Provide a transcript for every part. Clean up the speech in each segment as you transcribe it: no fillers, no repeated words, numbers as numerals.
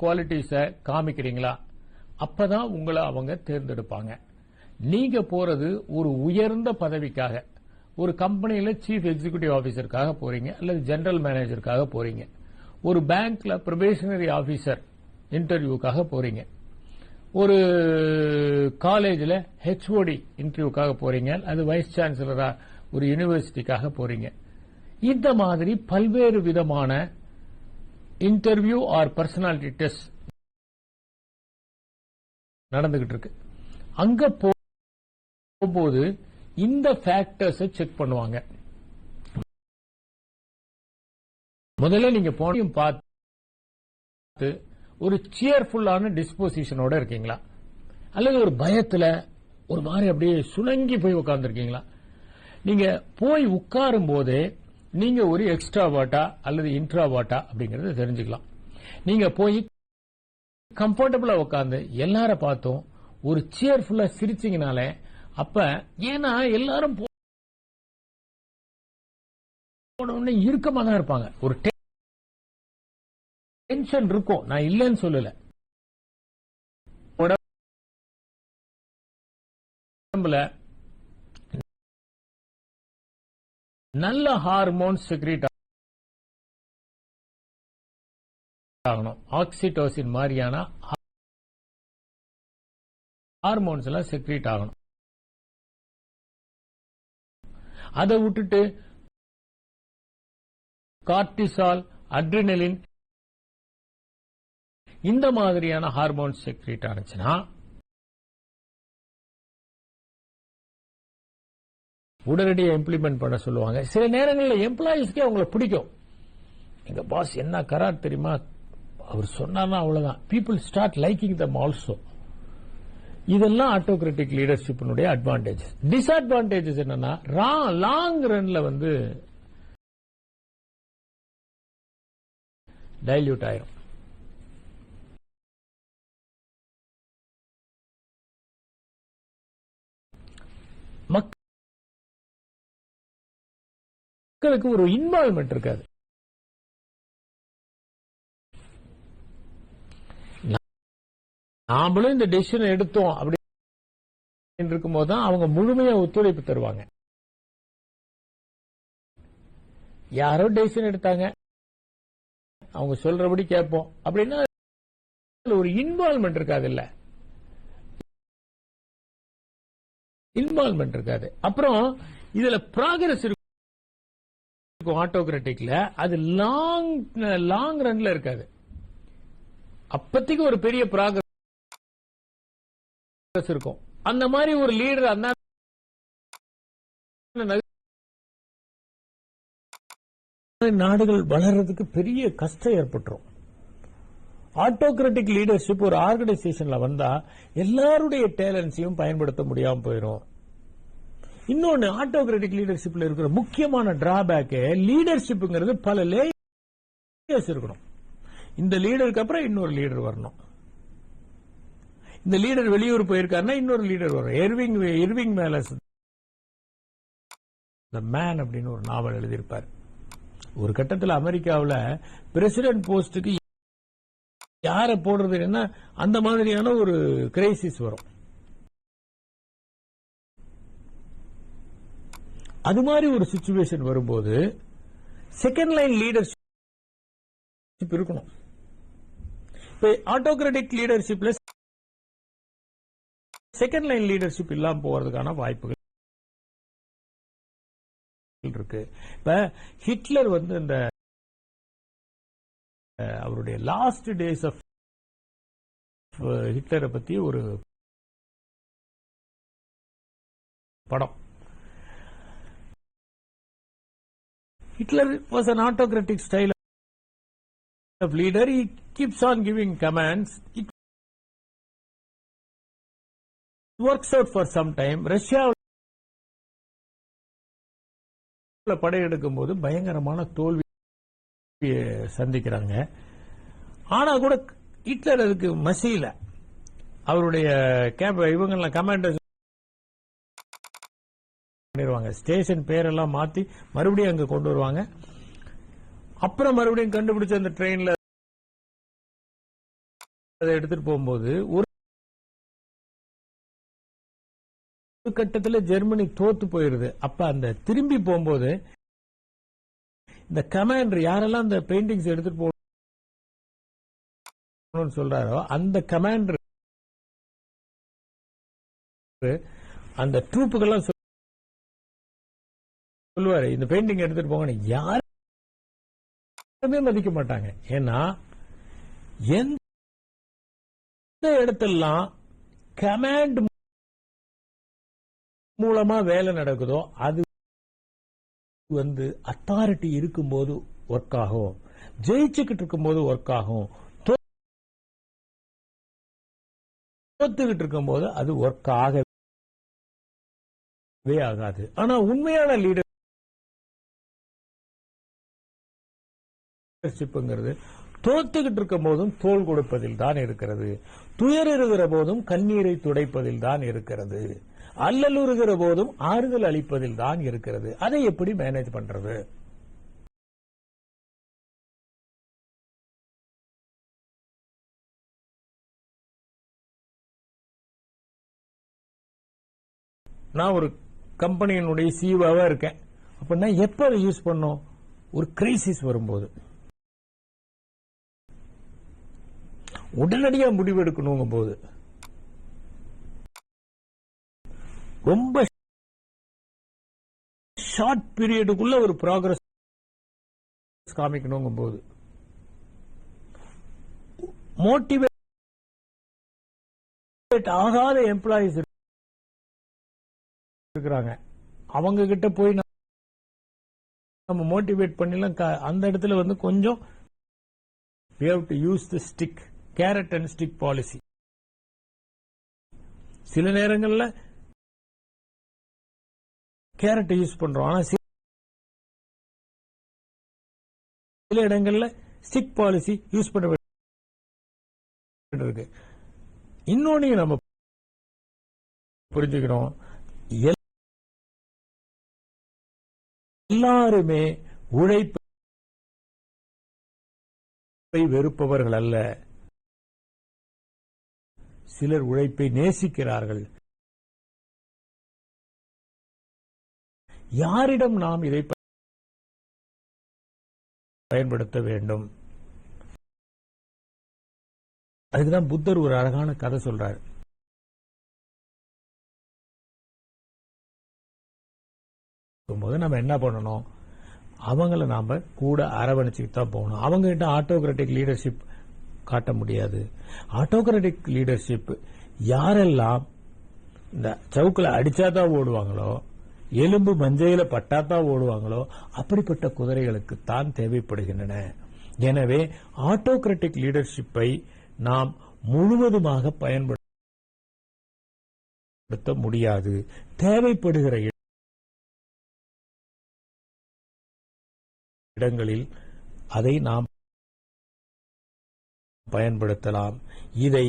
குவாலிட்டிஸை காமிக்கிறீங்களா, அப்பதான் உங்களை அவங்க தேர்ந்தெடுப்பாங்க. நீங்க போறது ஒரு உயர்ந்த பதவிக்காக, ஒரு கம்பெனியில சீஃப் எக்ஸிகியூட்டிவ் ஆபீசருக்காக போறீங்க அல்லது ஜெனரல் மேனேஜருக்காக போறீங்க, ஒரு பேங்க்ல ப்ரொபேஷனரி ஆபீசர் இன்டர்வியூக்காக போறீங்க, ஒரு காலேஜில் ஹெச்ஓடி இன்டர்வியூக்காக போறீங்க, அது வைஸ் சான்சலரா ஒரு யூனிவர்சிட்டிக்காக போறீங்க. இந்த மாதிரி பல்வேறு விதமான இன்டர்வியூ ஆர் பர்சனாலிட்டி டெஸ்ட் நடந்துகிட்டு இருக்கு. அங்க போகும்போது இந்த ஃபேக்டர்ஸை செக் பண்ணுவாங்க. முதல்ல நீங்க போனையும் பார்த்து ஒரு சியர்ஃபுல்லான டிஸ்போசிஷனோட இருக்கீங்களா, அல்லது ஒரு பயத்துல ஒரு மாதிரி அப்படியே சுணங்கி போய் உட்கார்ந்துருக்கீங்களா? நீங்க போய் உட்காரும் போதே நீங்க ஒரு எக்ஸ்ட்ராவாட்டா அல்லது இன்ட்ராவாட்டா அப்படிங்கறத தெரிஞ்சுக்கலாம். நீங்க போய் கம்ஃபர்டபுளா உட்கார்ந்து எல்லார பார்த்தும் ஒரு சியர்ஃபுல்லா சிரிச்சீங்கனாலே, அப்ப ஏன்னா எல்லாரும் போன இறுக்கமா தான் இருப்பாங்க, ஒரு டென்ஷன் இருக்கும், நான் இல்லைன்னு சொல்லல. உடம்புல நல்ல ஹார்மோன்ஸ் செக்ரீட் ஆகணும். ஆக்சிடோசின் மாதிரியான ஹார்மோன்ஸ் எல்லாம் செக்ரீட் ஆகணும். அதை விட்டுட்டு கார்டிசால், அட்ரினலின் இந்த மாதிரியான ஹார்மோன்ஸ் செக்ரீட் ஆனிச்சுன்னா உடனடியாக இம்ப்ளிமெண்ட் பண்ண சொல்லுவாங்க. சில நேரங்களில் எம்ப்ளாயிஸ்க்கே அவங்களை பிடிக்கும். எங்க பாஸ் என்ன கரார் தெரியுமா, அவர் சொன்னார்னா அவ்வளவுதான். பீப்புள் ஸ்டார்ட் லைக்கிங் தம் ஆல்சோ. இதெல்லாம் ஆட்டோகிராட்டிக் லீடர்ஷிப்பினுடைய அட்வான்டேஜஸ். டிஸ்அட்வான்டேஜஸ் என்னன்னா, லாங் ரன்ல டைல்யூட் ஆயிரும். மக்களுக்கு ஒரு இன்வால்வ்மெண்ட் இருக்காது. நாமளும் இந்த டெசிஷன் எடுத்தோம் அப்படின்னு இருக்கும்போது தான் அவங்க முழுமையா ஒத்துழைப்பு தருவாங்க. யாரோ டெசிஷன் எடுத்தாங்க, அவங்க சொல்றபடி கேட்போம் அப்படின்னா ஒரு இன்வால்வ்மெண்ட் இருக்காது. இல்ல, இன்வால்வ்மெண்ட் இருக்காது. அப்புறம் இதுல ப்ராக்ரஸ் இருக்கும் ஆட்டோகிராட்டிக்ல, அது லாங் ரன்ல இருக்காது. அப்பத்திக்கு ஒரு பெரிய ப்ராக்ரஸ் இருக்கும். அந்த மாதிரி ஒரு லீடர் அந்த நாடுகள் வளர்றதுக்கு பெரிய கஷ்டம் ஏற்பட்டுரும். ஆட்டோகிராட்டிக் லீடர்ஷிப் ஒரு ஆர்கனைசேஷன்ல வந்தா எல்லாருடைய டேலண்ட்ஸையும் பயன்படுத்த முடியாம போயிடும். இன்னொன்னு, ஆட்டோகிராட்டிக் லீடர்ஷிப்ல இருக்கிற முக்கியமான டிராபேக், லீடர்ஷிப்ங்கிறது பல லேயர்ஸ் இருக்கணும். இந்த லீடருக்கு அப்புறம் இன்னொரு லீடர் வரணும். இந்த லீடர் வெளியூர் போயிருக்காருன்னா இன்னொரு லீடர் வரும். இர்விங் மேலஸ் தி மேன் அப்படின்னு ஒரு நாவல் எழுதியிருப்பார். ஒரு கட்டத்தில் அமெரிக்காவில் பிரசிடென்ட் போஸ்டுக்கு யாரை போடுறது என்ன, அந்த மாதிரியான ஒரு கிரைசிஸ் வரும். அது மாதிரி ஒரு சிச்சுவேஷன் வரும்போது செகண்ட் லைன் லீடர்ஷிப் இருக்கணும். இப்ப ஆட்டோகிராட்டிக் லீடர்ஷிப்ல செகண்ட் லைன் லீடர்ஷிப் இல்லாம போறதுக்கான வாய்ப்புகள் இருக்கு. இப்ப ஹிட்லர் இந்த அவருடைய லாஸ்ட் டேஸ் ஆஃப் ஹிட்லரை பத்தி ஒரு படம். Hitler was an autocratic style of leader. He keeps on giving commands. It works out for some time. Russia படையெடுக்கும் போது பயங்கரமான தோல்வியை சந்திக்கிறாங்க. ஆனா கூட ஹிட்லர் அதுக்கு மசியல. அவருடைய இவங்கெல்லாம் கமாண்டர்ஸ் பண்ணிடுவாங்க. ஸ்டேஷன் பேரெல்லாம் மாத்தி மறுபடியும் அங்க கொண்டு வருவாங்க. அப்புறம் மறுபடியும் கண்டுபிடிச்ச அந்த ட்ரெயின்ல அதை எடுத்துட்டு போகும்போது ஒரு கட்டத்துல ஜெர்மனி தோத்து போயிருது. அப்ப அந்த திரும்பி போகும்போது இந்த கமாண்டர் யாரெல்லாம் அந்த பெயிண்டிங்ஸ் எடுத்துட்டு போகணும்னு சொல்றாரோ அந்த கமாண்டர் அந்த ட்ரூப்புகள்லாம் சொல்லுவாரு இந்த பெயிண்டிங் எடுத்துட்டு போங்க. யாருமே மதிக்க மாட்டாங்க. ஏன்னா எந்த இடத்தெல்லாம் கமாண்ட் மூலமா வேலை நடக்குதோ அது அத்தாரிட்டி இருக்கும்போது ஒர்க் ஆகும், ஜெயிச்சுக்கிட்டு இருக்கும்போது ஒர்க் ஆகும், தோத்துக்கிட்டு இருக்கும்போது அது ஒர்க் ஆகவே ஆகாது. ஆனா உண்மையான லீடர்ஷிப்ங்கிறது தோத்துக்கிட்டு இருக்கும் போதும் தோள் கொடுப்பதில் தான் இருக்கிறது, துயர் இருக்கிற போதும் கண்ணீரை துடைப்பதில் தான் இருக்கிறது, அல்லலுறுகிற போதும் ஆறுதல் அளிப்பதில் தான் இருக்கிறது. அதை எப்படி மேனேஜ் பண்றது? நான் ஒரு கம்பெனியினுடைய சிஇஓவா இருக்கேன் அப்படின்னா எப்ப அதை யூஸ் பண்ணோம்? ஒரு கிரைசிஸ் வரும்போது உடனடியா முடிவெடுக்கணும் போது, ரொம்ப ஷார்ட் பீரியடுக்குள்ள ஒரு ப்ராக்ரஸ் காமிக்கணும் போது, மோட்டிவேட் ஆகாத எம்ப்ளாயிஸ் இருக்கிறாங்க, அவங்க கிட்ட போய் நம்ம மோட்டிவேட் பண்ணலாம். அந்த இடத்துல கொஞ்சம் we have to use the stick, carrot and stick policy. சில நேரங்கள்ல கேரட் யூஸ் பண்றோம், ஆனா சில இடங்கள்ல ஸ்டிக் பாலிசி யூஸ் பண்ண வேண்டியிருக்கு. இன்னொன்னு நம்ம புரிஞ்சுக்கணும், எல்லாருமே உழைப்பை வெறுப்பவர்கள் அல்ல, சிலர் உழைப்பை நேசிக்கிறார்கள். யாரிடம் நாம் இதை பயன்படுத்த வேண்டும்? அதுக்குதான் புத்தர் ஒரு அழகான கதை சொல்றாரு. போது நம்ம என்ன பண்ணணும்? அவங்கள நாம கூட அரவணைச்சுட்டு தான் போகணும். அவங்க கிட்ட ஆட்டோகிராட்டிக் லீடர்ஷிப் காட்ட முடியாது. ஆட்டோகிராட்டிக் லீடர்ஷிப் யாரெல்லாம் இந்த சவுக்கில் அடிச்சாதான் ஓடுவாங்களோ, எலும்பு மஞ்சையில பட்டாத்தான் ஓடுவாங்களோ, அப்படிப்பட்ட குதிரைகளுக்கு தான் தேவைப்படுகின்றன. எனவே ஆட்டோகிராட்டிக் லீடர்ஷிப்பை நாம் முழுவதுமாக பயன்படுத்த முடியாது. தேவைப்படுகிற இடங்களில் அதை நாம் பயன்படுத்தலாம். இதை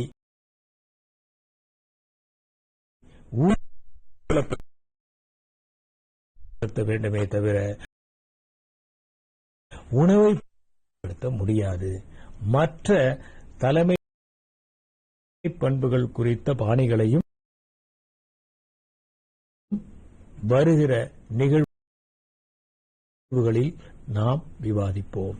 வேண்டுமே தவிர உணவை பயன்படுத்த முடியாது. மற்ற தலைமை பண்புகள் குறித்த பாணிகளையும் வருகிற நிகழ்வுகளில் நாம் விவாதிப்போம்.